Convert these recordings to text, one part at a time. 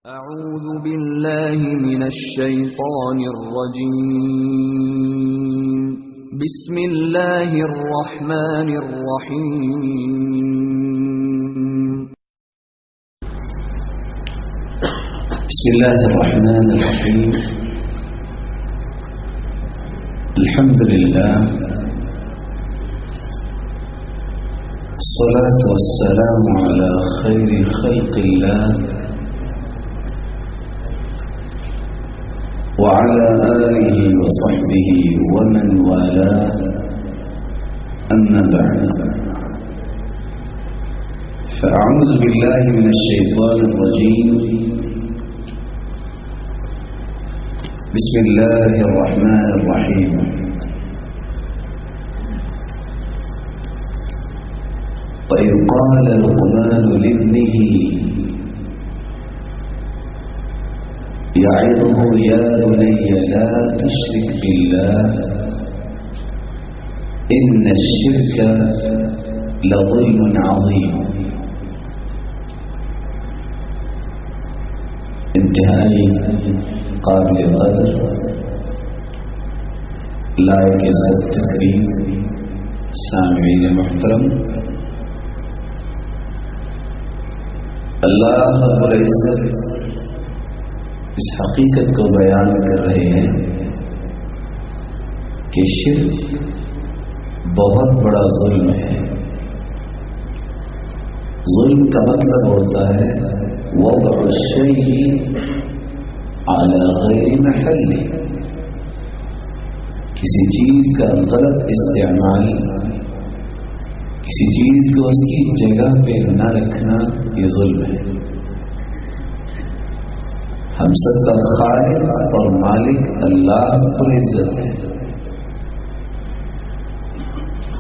أعوذ بالله من الشيطان الرجيم بسم الله الرحمن الرحيم بسم الله الرحمن الرحيم الحمد لله الصلاة والسلام على خير خلق الله وعلى آله وصحبه ومن والاه أما بعد فأعوذ بالله من الشيطان الرجيم بسم الله الرحمن الرحيم وإذ قال لقمان لابنه يعظه يا بني لا تشرك بالله إن الشرك لظلم عظيم. انتہائی قابل قدر لائق عزت تقریم سامعین محترم، اللہ رب العزت اس حقیقت کو بیان کر رہے ہیں کہ شرک بہت بڑا ظلم ہے. ظلم کا مطلب ہوتا ہے وضع الشیء علی غیر محل، کسی چیز کا غلط استعمال، کسی چیز کو اس کی جگہ پہ نہ رکھنا، یہ ظلم ہے. ہم سب کا خالق اور مالک اللہ رب العزت ہے.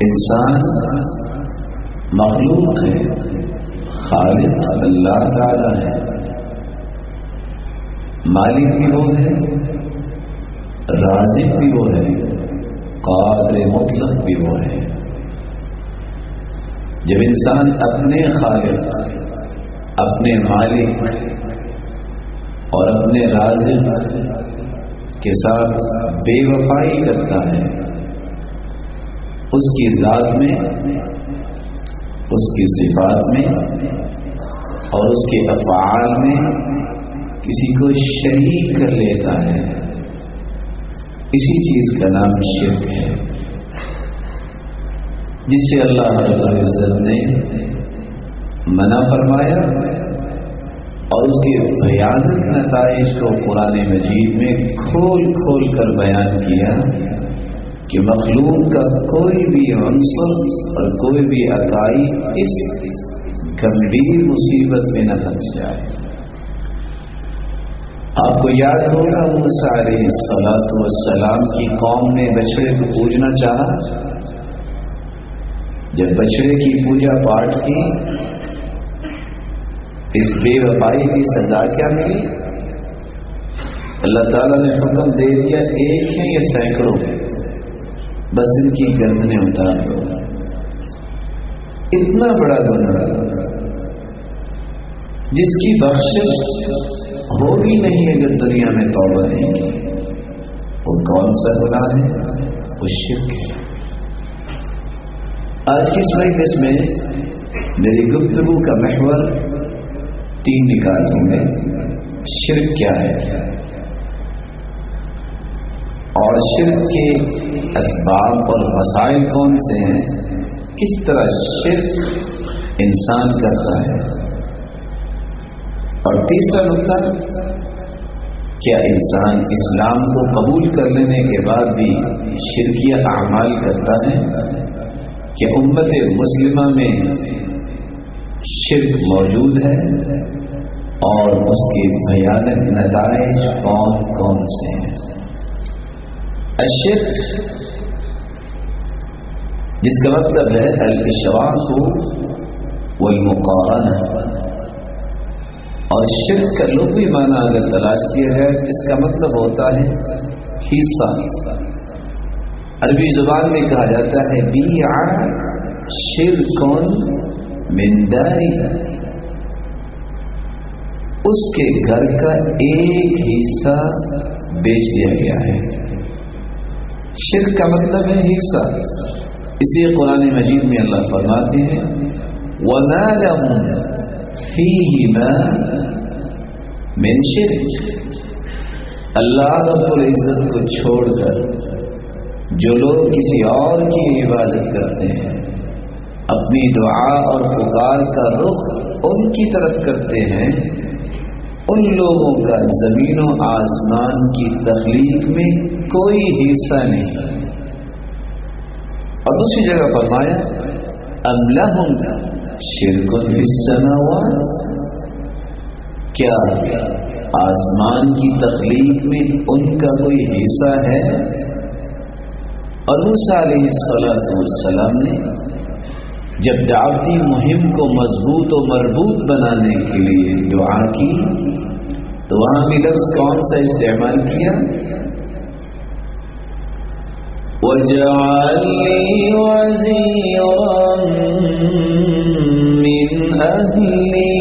انسان مخلوق ہے، خالق اللہ تعالی ہے، مالک بھی وہ ہے، رازق بھی وہ ہے، قادر مطلق بھی وہ ہے. جب انسان اپنے خالق، اپنے مالک اور اپنے رازق کے ساتھ بے وفائی کرتا ہے، اس کی ذات میں، اس کی صفات میں اور اس کے افعال میں کسی کو شریک کر لیتا ہے، اسی چیز کا نام شرک ہے، جس سے اللہ رب العزت نے منع فرمایا اور اس کے بھیانک نتائج کو قرآن مجید میں کھول کھول کر بیان کیا کہ مخلوق کا کوئی بھی عنصر اور کوئی بھی اکائی اس گمبھیر مصیبت میں نہ پھنس جائے. آپ کو یاد ہوگا موسیٰ علیہ السلام کی قوم نے بچڑے کو پوجنا چاہا. جب بچڑے کی پوجا پاٹ کی، اس بے وفائی کی سزا کیا ملی؟ اللہ تعالیٰ نے حکم دے دیا، ایک ہے یا سینکڑوں، بس ان کی گردنیں اتار دو. اتنا بڑا گناہ جس کی بخشش ہوگی نہیں اگر دنیا میں توبہ نہیں کی. وہ کون سا گناہ ہے؟ وہ شرک ہے. آج کی اس مجلس میں میری گفتگو کا محور 3 نکات ہوں گے. شرک کیا ہے اور شرک کے اسباب اور وسائل کون سے ہیں، کس طرح شرک انسان کرتا ہے، اور تیسرا نقطہ، کیا انسان اسلام کو قبول کر لینے کے بعد بھی شرکیہ اعمال کرتا ہے؟ کہ امت مسلمہ میں شرک موجود ہے اور اس کے بھیانک نتائج کون کون سے ہیں؟ الشرک جس کا مطلب ہے الاشراک والمقارنہ، اور شرک کا لغوی معنی اگر تلاش کیا جائے تو اس کا مطلب ہوتا ہے حصہ. عربی زبان میں کہا جاتا ہے بیع شرک من داری، اس کے گھر کا ایک حصہ بیچ دیا گیا ہے. شرک کا مطلب ہے حصہ. اسی قرآن مجید میں اللہ فرماتے ہیں وَمَا لَهُمْ فِيهِمَا مِنْ شِرْكٍ. اللہ رب العزت کو چھوڑ کر جو لوگ کسی اور کی عبادت کرتے ہیں، اپنی دعا اور پکار کا رخ ان کی طرف کرتے ہیں، ان لوگوں کا زمین و آسمان کی تخلیق میں کوئی حصہ نہیں. اور دوسری جگہ فرمایا ام لہم شرک فی السماوات. کیا آسمان کی تخلیق میں ان کا کوئی حصہ ہے؟ اور موسیٰ علیہ السلام نے جب دعوتی مہم کو مضبوط و مربوط بنانے کے لیے دعا کی تو وہاں بھی لفظ کون سا استعمال کیا؟ وَاجْعَلْ لِي وَزِيرًا مِّنْ أَهْلِي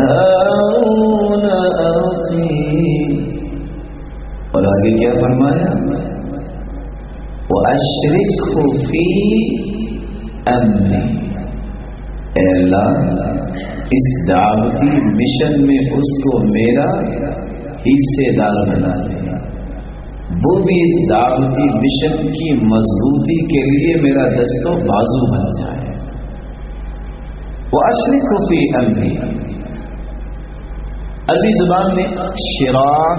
هَارُونَ أَخِي. اور آگے کیا فرمایا؟ وَأَشْرِكْهُ فِي أَمْرِي. اے اللہ اس دعوتی مشن میں اس کو میرا حصے دار بنا دے، وہ بھی اس دعوتی مشن کی مضبوطی کے لیے میرا دست و بازو بن جائے. وَأَشْرِكْهُ فِي أَمْرِي. عربی زبان میں شراک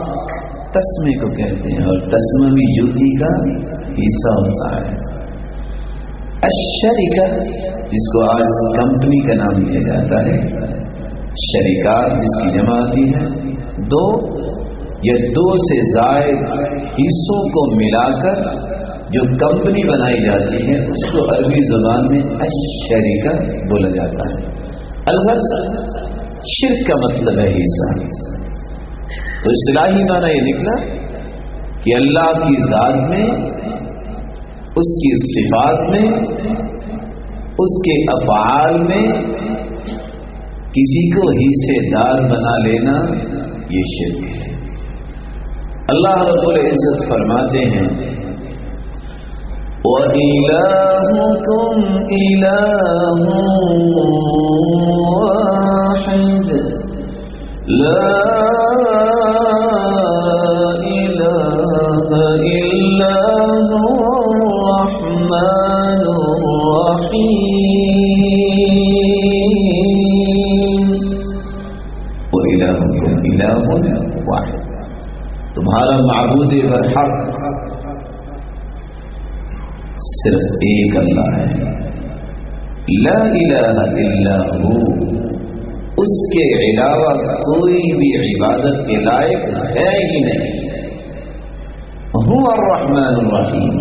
تسمے کو کہتے ہیں، اور تسمہ بھی جوتی کا حصہ ہوتا ہے. الشریکہ جس کو آج کمپنی کا نام دیا جاتا ہے، شریکات جس کی جمع آتی ہے دو یا دو سے زائد حصوں کو ملا کر جو کمپنی بنائی جاتی ہے اس کو عربی زبان میں الشریکہ بولا جاتا ہے. الغرض شرک کا مطلب ہے حصہ. تو اصطلاحی معنی یہ نکلا کہ اللہ کی ذات میں، اس کی صفات میں، اس کے افعال میں کسی کو حصے دار بنا لینا یہ شرک ہے. اللہ رب العزت فرماتے ہیں وَإِلَٰهُكُمْ إِلَٰهٌ وَاحِدٌ لَا إِلَٰهَ إِلَّا هُوَ الرَّحْمَٰنُ الرَّحِيمُ. وَإِلَٰهُكُمْ إِلَٰهٌ وَاحِدٌ. تمہارا معبود برحق صرف ایک اللہ ہے. لا الہ الا ہو، اس کے علاوہ کوئی بھی عبادت کے لائق ہے ہی نہیں. هو الرحمن الرحیم،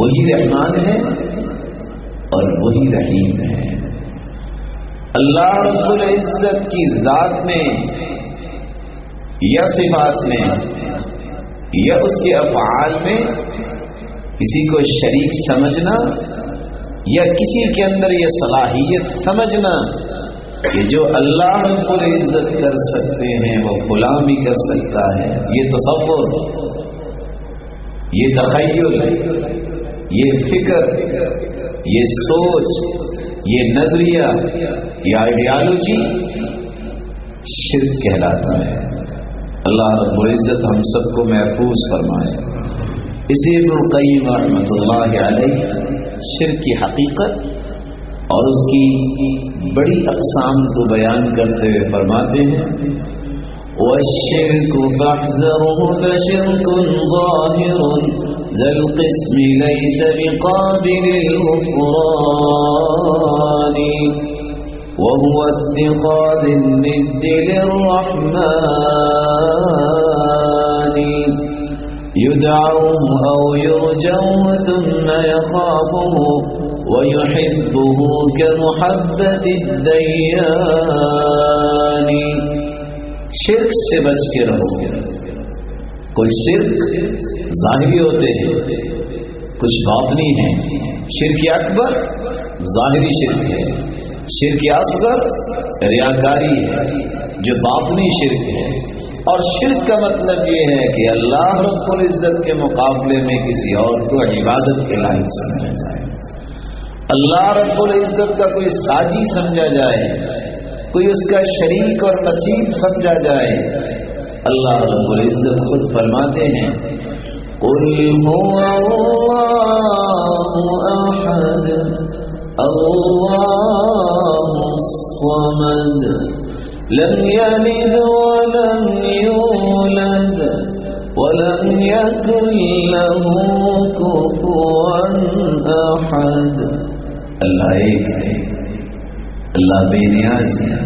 وہی رحمان ہے اور وہی رحیم ہے. اللہ رب العزت کی ذات میں یا صفات میں یا اس کے افعال میں کسی کو شریک سمجھنا یا کسی کے اندر یہ صلاحیت سمجھنا کہ جو اللہ رب العزت کر سکتے ہیں وہ فلاں بھی کر سکتا ہے، یہ تصور، یہ تخیل، یہ فکر، یہ سوچ، یہ نظریہ، یہ آئیڈیالوجی شرک کہلاتا ہے. اللہ رب العزت ہم سب کو محفوظ فرمائے. اسی ابن القیم رحمۃ اللہ علیہ شرک کی حقیقت اور اس کی بڑی اقسام کو بیان کرتے ہوئے فرماتے ہیں وَالشِّرْكُ فَاحْذَرْهُ فَشِرْكٌ ظَاهِرٌ ذَا الْقِسْمِ لَيْسَ بِقَابِلِ الْغُفْرَانِ وَهُوَ اتِّخَاذُ النِّدِّ لِلرَّحْمَٰنِ يدعوه أو يرجوه ثم يخافه ويحبه كمحبة الديان. شرک سے بچ کے رہو. کچھ شرک ظاہری ہوتے ہیں، کچھ باطنی ہیں. شرک اکبر ظاہری شرک ہے، شرک اصغر ریاکاری ہے. جو باطنی شرک ہے. اور شرک کا مطلب یہ ہے کہ اللہ رب العزت کے مقابلے میں کسی اور کو عبادت کے لائق سمجھا جائے، اللہ رب العزت کا کوئی ساجی سمجھا جائے، کوئی اس کا شریک اور نصیب سمجھا جائے. اللہ رب العزت خود فرماتے ہیں قُلْ هُوَ اللَّهُ أَحَدٌ اللَّهُ الصَّمَدُ لم يلد ولم يولد ولم يكن له كفوا احد. اللہ ایک ہے، اللہ بے نیاز ہے،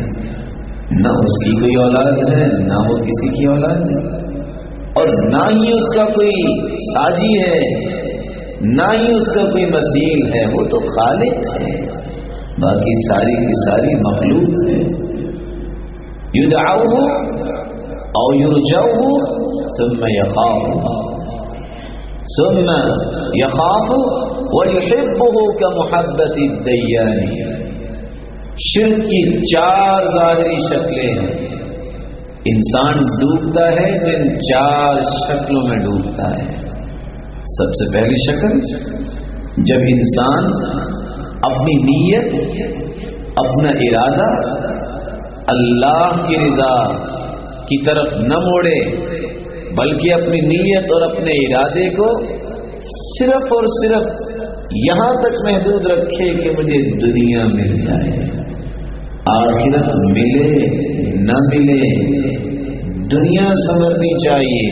نہ اس کی کوئی اولاد ہے نہ وہ کسی کی اولاد ہے، اور نہ ہی اس کا کوئی ساجی ہے، نہ ہی اس کا کوئی مثیل ہے. وہ تو خالق ہے، باقی ساری کی ساری مخلوق ہے. يدعوه او يرجوه ثم يخاف ويحبه كمحبة الديان. شرک کی 4 ظاہری شکلیں ہیں. انسان ڈوبتا ہے تو ان 4 شکلوں میں ڈوبتا ہے. سب سے پہلی شکل جب انسان اپنی نیت، اپنا ارادہ اللہ کی رضا کی طرف نہ موڑے، بلکہ اپنی نیت اور اپنے ارادے کو صرف اور صرف یہاں تک محدود رکھے کہ مجھے دنیا مل جائے، آخرت ملے نہ ملے، دنیا سنورنی چاہیے.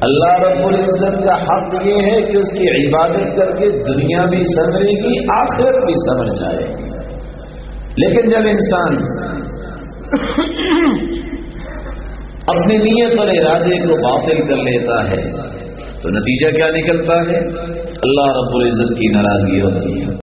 اللہ رب العزت کا حق یہ ہے کہ اس کی عبادت کر کے دنیا بھی سنورے گی، آخرت بھی سنور جائے. لیکن جب انسان اپنی نیت اور ارادے کو باطل کر لیتا ہے تو نتیجہ کیا نکلتا ہے؟ اللہ رب العزت کی ناراضگی ہوتی ہے.